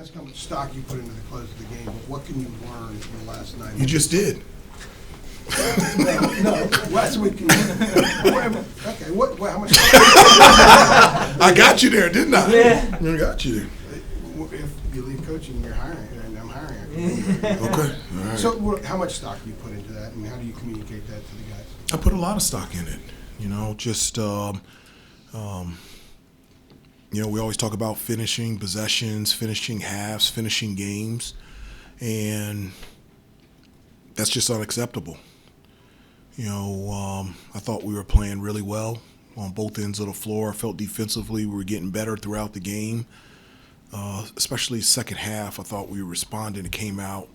ask how much stock you put into the close of the game, but what can you learn in the last 9 minutes? You just did. No, last week. Okay, how much? I got you there, didn't I? Yeah. I got you there. If you leave coaching, you're hiring, and I'm hiring. Okay, all right. So how much stock do you put into that, and how do you communicate that to the guys? I put a lot of stock in it. You know, just you know, we always talk about finishing possessions, finishing halves, finishing games, and that's just unacceptable. You know, I thought we were playing really well on both ends of the floor. I felt defensively we were getting better throughout the game, especially second half. I thought we responded and came out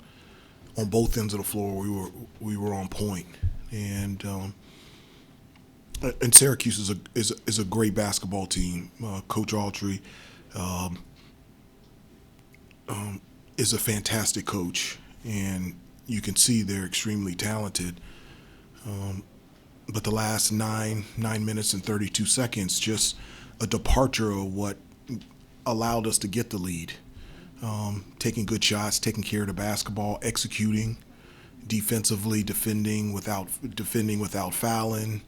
on both ends of the floor. We were on point, and Syracuse is a great basketball team. Coach Autry is a fantastic coach, and you can see they're extremely talented. But the last 9 minutes and 32 seconds, just a departure of what allowed us to get the lead. Taking good shots, taking care of the basketball, executing defensively, defending without fouling.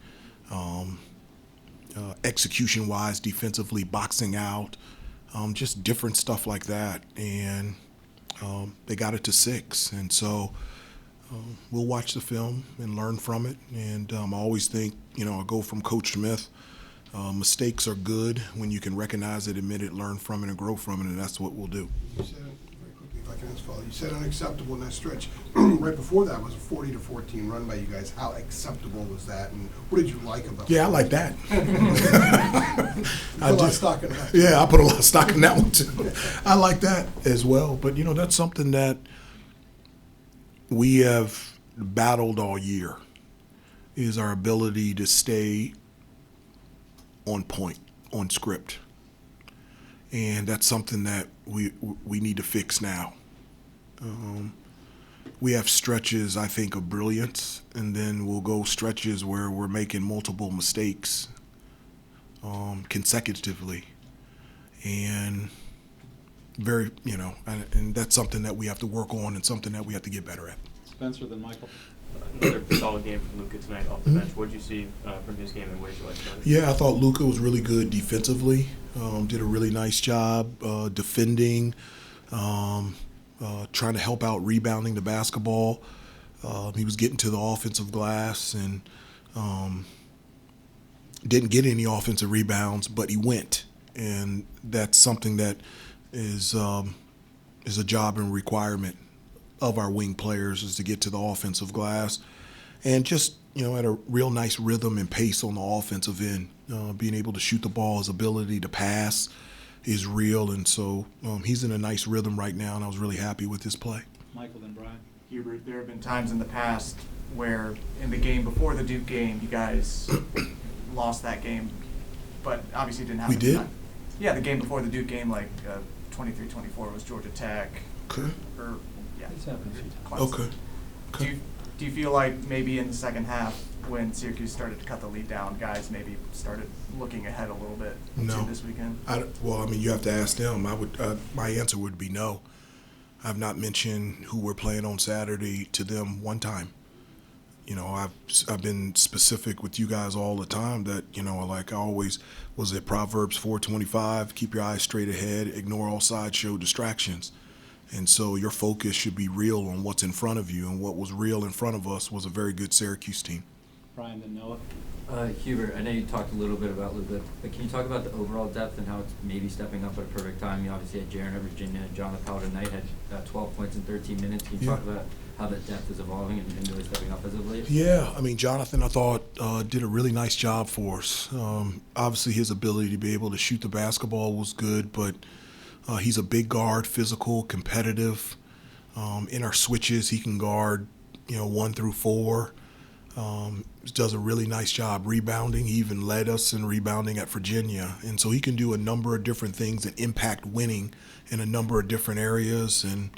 Execution-wise, defensively, boxing out, just different stuff like that, and they got it to 6. And so we'll watch the film and learn from it. And I always think, you know, I go from Coach Smith. Mistakes are good when you can recognize it, admit it, learn from it, and grow from it, and that's what we'll do. You said, very quickly, if I can just follow, you said unacceptable in that stretch. Right before that was a 40-14 run by you guys. How acceptable was that, and what did you like about it? Yeah, I like that. Put a lot of stock in that. Yeah, I put a lot of stock in that one too. I like that as well. But, you know, that's something that we have battled all year, is our ability to stay on point, on script. And that's something that we need to fix now. We have stretches, I think, of brilliance, and then we'll go stretches where we're making multiple mistakes consecutively. And very, you know, and that's something that we have to work on and something that we have to get better at. Spencer, then Michael. Another solid game from Luka tonight off the bench. What did you see from his game, and what did you like about it? Yeah, I thought Luka was really good defensively. Did a really nice job defending, trying to help out rebounding the basketball. He was getting to the offensive glass and didn't get any offensive rebounds, but he went. And that's something that is a job and requirement of our wing players, is to get to the offensive glass and just, you know, at a real nice rhythm and pace on the offensive end. Being able to shoot the ball, his ability to pass is real, and so he's in a nice rhythm right now, and I was really happy with his play. Michael, then Brian. Hubert, there have been times in the past where in the game before the Duke game, you guys lost that game, but obviously it didn't happen. We did? tonight. Yeah, the game before the Duke game, like 23-24 was Georgia Tech. Okay. Or, yeah. It's happened a few times. Okay. Do you feel like maybe in the second half, when Syracuse started to cut the lead down, guys maybe started looking ahead a little bit No. to this weekend? Well, I mean, you have to ask them. My answer would be no. I've not mentioned who we're playing on Saturday to them one time. You know, I've been specific with you guys all the time that, you know, like I always was at Proverbs 4:25, keep your eyes straight ahead, ignore all sideshow distractions. And so your focus should be real on what's in front of you, and what was real in front of us was a very good Syracuse team. Brian, then Noah. Hubert, I know you talked a little bit about Luka, but can you talk about the overall depth and how it's maybe stepping up at a perfect time? You obviously had Jaren at Virginia, Jonathan Powell tonight had 12 points in 13 minutes. Can you talk about how that depth is evolving and really stepping up as of late? Yeah, I mean, Jonathan, I thought, did a really nice job for us. Obviously, his ability to be able to shoot the basketball was good, but he's a big guard, physical, competitive. In our switches, he can guard, 1 through 4. Does a really nice job rebounding. He even led us in rebounding at Virginia. And so he can do a number of different things and impact winning in a number of different areas. And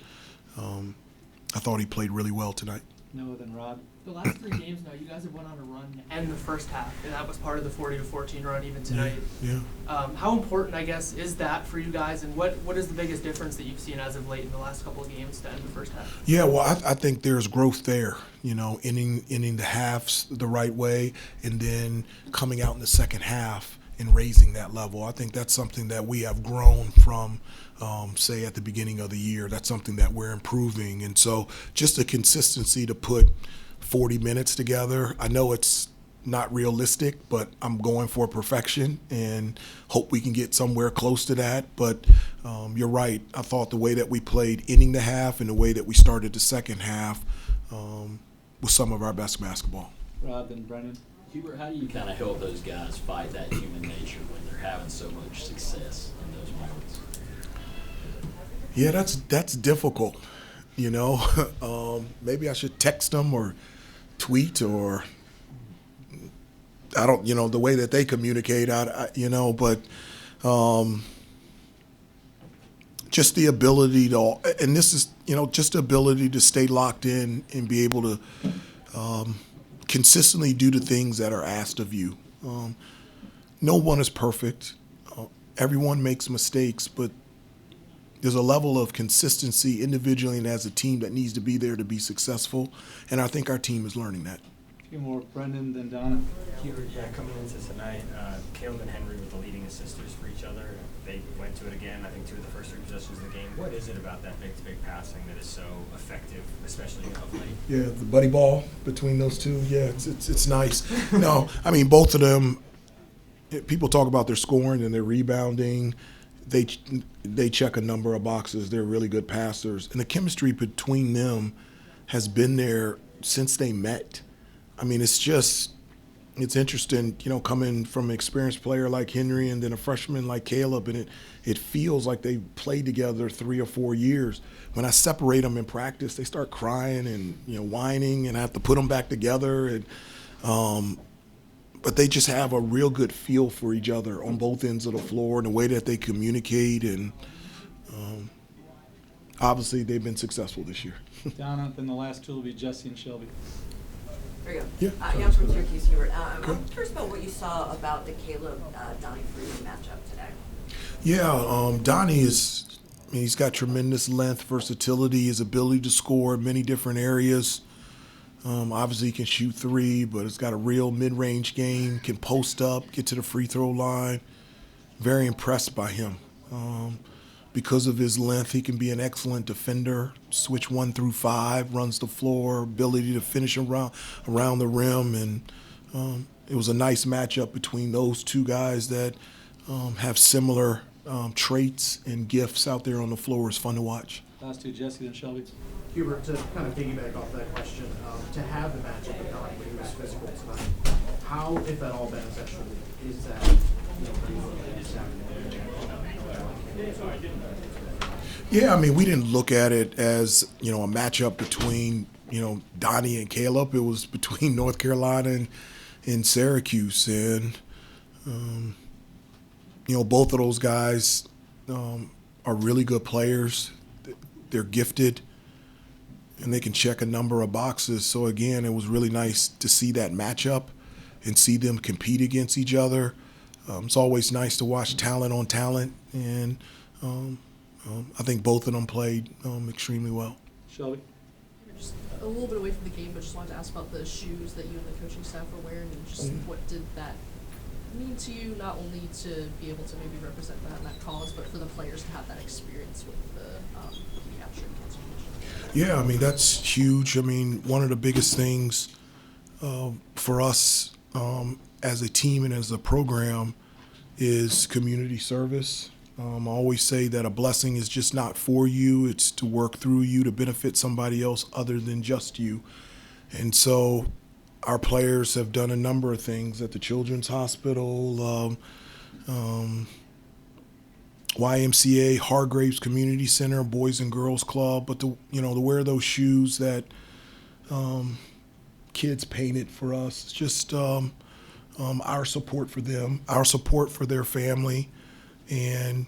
I thought he played really well tonight. Noah, then Rod. The last 3 games now, you guys have went on a run and the first half, and that was part of the 40-14 run even tonight. Yeah. How important, I guess, is that for you guys, and what is the biggest difference that you've seen as of late in the last couple of games to end the first half? Yeah, well, I think there's growth there, you know, ending the halves the right way and then coming out in the second half and raising that level. I think that's something that we have grown from, say, at the beginning of the year. That's something that we're improving. And so just the consistency to put 40 minutes together. I know it's not realistic, but I'm going for perfection and hope we can get somewhere close to that. But you're right. I thought the way that we played ending the half and the way that we started the second half was some of our best basketball. Rod, then Brennan. Hubert, how do you kind of help those guys fight that human nature when they're having so much success in those moments? Yeah, that's difficult. You know, maybe I should text them or tweet or I don't, you know, the way that they communicate, you know, but just the ability to, and this is, you know, just the ability to stay locked in and be able to consistently do the things that are asked of you. No one is perfect. Everyone makes mistakes, but there's a level of consistency individually and as a team that needs to be there to be successful, and I think our team is learning that. A few more, Brendan, then Donna. Hubert, yeah, coming into tonight, Caleb and Henry were the leading assisters for each other. They went to it again, I think 2 of the first 3 possessions of the game. What is it about that big-to-big passing that is so effective, especially of late? Yeah, the buddy ball between those two, yeah, it's nice. No, I mean, both of them, people talk about their scoring and their rebounding. They check a number of boxes. They're really good passers. And the chemistry between them has been there since they met. I mean, it's interesting, you know, coming from an experienced player like Henry and then a freshman like Caleb, and it feels like they've played together 3 or 4 years. When I separate them in practice, they start crying and, you know, whining, and I have to put them back together. And but they just have a real good feel for each other on both ends of the floor and the way that they communicate. And obviously they've been successful this year. Donna, then the last 2 will be Jesse and Shelby. There you go. Yeah. Yeah, I'm from Syracuse, Hubert. I'm curious about what you saw about the Caleb-Donnie Freeman matchup today. Yeah, Donnie is, I mean, he's got tremendous length, versatility, his ability to score in many different areas. Obviously, he can shoot 3, but he's got a real mid-range game, can post up, get to the free throw line. Very impressed by him. Because of his length, he can be an excellent defender, switch 1 through 5, runs the floor, ability to finish around the rim. And it was a nice matchup between those 2 guys that have similar traits and gifts out there on the floor. It's fun to watch. Last 2, Jesse, then Shelby. Hubert, to kind of piggyback off that question, to have the matchup with Donnie when he was physical tonight, how, if at all, beneficial is that, you know, for you ladies having Yeah, I mean, we didn't look at it as, you know, a matchup between, you know, Donnie and Caleb. It was between North Carolina and Syracuse. And, you know, both of those guys are really good players. They're gifted, and they can check a number of boxes. So, again, it was really nice to see that matchup and see them compete against each other. It's always nice to watch talent on talent, and I think both of them played extremely well. Shelby. Just a little bit away from the game, but just wanted to ask about the shoes that you and the coaching staff were wearing, and just what did that mean to you, not only to be able to maybe represent that in that cause, but for the players to have that experience with the pediatric cancer patient? Yeah, I mean, that's huge. I mean, one of the biggest things for us as a team and as a program is community service. I always say that a blessing is just not for you, it's to work through you to benefit somebody else other than just you. And so our players have done a number of things at the Children's Hospital, YMCA, Hargraves Community Center, Boys and Girls Club, but to wear those shoes that kids painted for us. It's just our support for them, our support for their family, and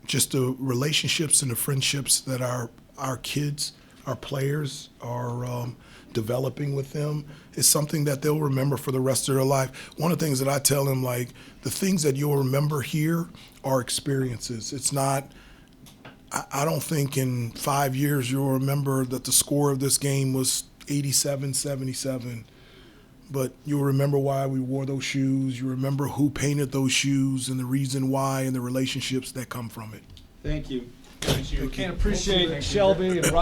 just the relationships and the friendships that our kids, our players are developing with them is something that they'll remember for the rest of their life. One of the things that I tell them, like, the things that you'll remember here are experiences. It's not, I don't think in 5 years you'll remember that the score of this game was 87-77. But you'll remember why we wore those shoes. You remember who painted those shoes and the reason why and the relationships that come from it. Thank you. Thank you. Can't appreciate Shelby and